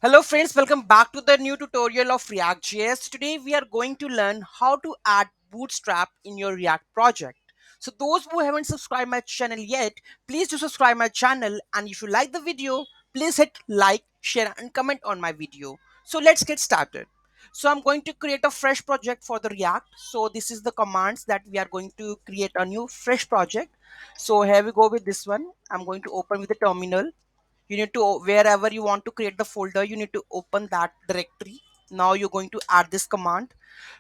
Hello friends, welcome back to the new tutorial of React.js. Today we are going to learn how to add Bootstrap in your React project. So those who haven't subscribed my channel yet, please do subscribe my channel, and if you like the video, please hit like, share and comment on my video. So let's get started. So I'm going to create a fresh project for the React. So this is the commands that we are going to create a new fresh project. So here we go with this one. I'm going to open with the terminal. You need to, wherever you want to create the folder, you need to open that directory. Now you're going to add this command.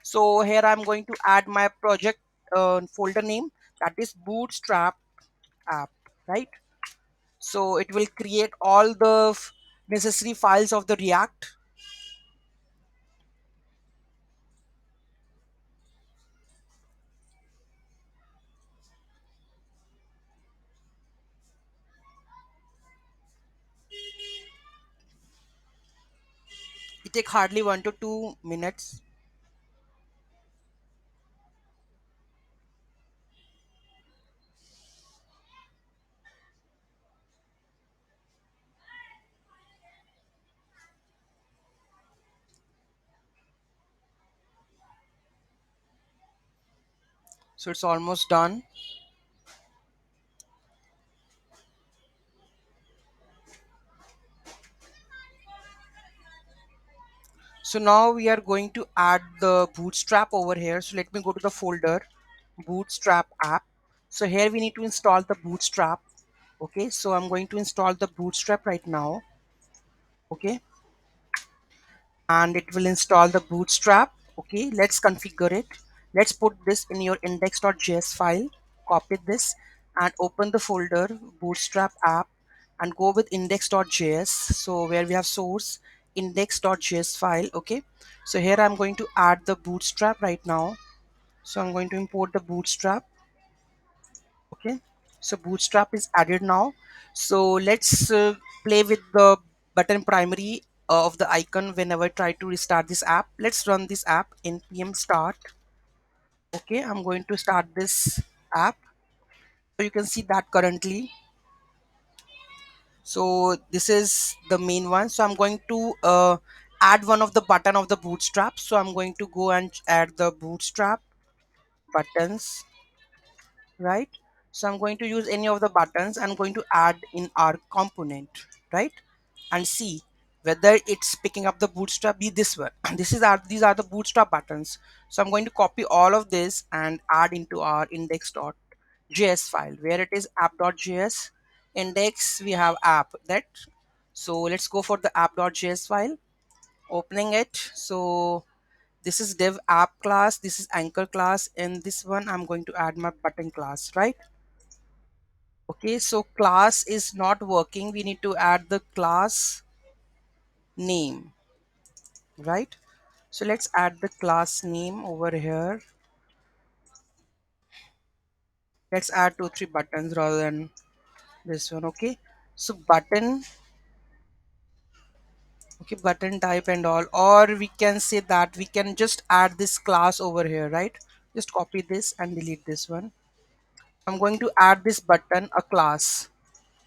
So here I'm going to add my project folder name, that is bootstrap app, right? So it will create all the necessary files of the React. It take hardly 1 to 2 minutes. So it's almost done. So now we are going to add the bootstrap over here. So let me go to the folder bootstrap app. So here we need to install the bootstrap. Okay, so I'm going to install the bootstrap right now. Okay, and it will install the bootstrap. Okay, let's configure it. Let's put this in your index.js file. Copy this and open the folder bootstrap app and go with index.js. So where we have source index.js file. Okay, so here I'm going to add the bootstrap right now. So I'm going to import the bootstrap. Okay, so bootstrap is added now. So let's play with the button primary of the icon whenever I try to restart this app. Let's run this app npm start. Okay, I'm going to start this app. So you can see that currently. So this is the main one. So I'm going to add one of the button of the bootstrap. So I'm going to go and add the bootstrap buttons, right? So I'm going to use any of the buttons. I'm going to add in our component, right? And see whether it's picking up the bootstrap. Be this one. These are the bootstrap buttons. So I'm going to copy all of this and add into our index.js file where it is app.js index. We have app that. So let's go for the app.js file, opening it. So this is div app class, this is anchor class, and this one I'm going to add my button class, right? Okay, so class is not working. We need to add the class name, right? So let's add the class name over here. Let's add 2 3 buttons rather than this one. Okay, so button. Okay, button type and all, or we can say that we can just add this class over here, right? Just copy this and delete this one. I'm going to add this button a class.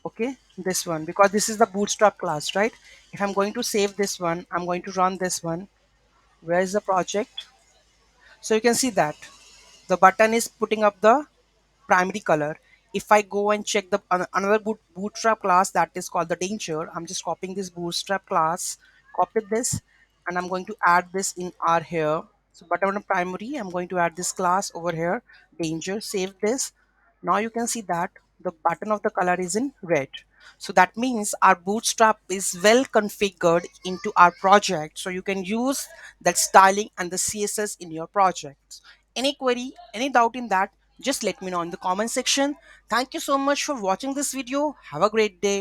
Okay, this one, because this is the bootstrap class, right? If I'm going to save this one, I'm going to run this one. Where is the project? So you can see that the button is putting up the primary color. If I go and check the another bootstrap class that is called the danger, I'm just copying this bootstrap class, copy this, and I'm going to add this in R here. So button on primary, I'm going to add this class over here, danger, save this. Now you can see that the button of the color is in red. So that means our bootstrap is well configured into our project. So you can use that styling and the CSS in your projects. Any query, any doubt in that, just let me know in the comment section. Thank you so much for watching this video. Have a great day.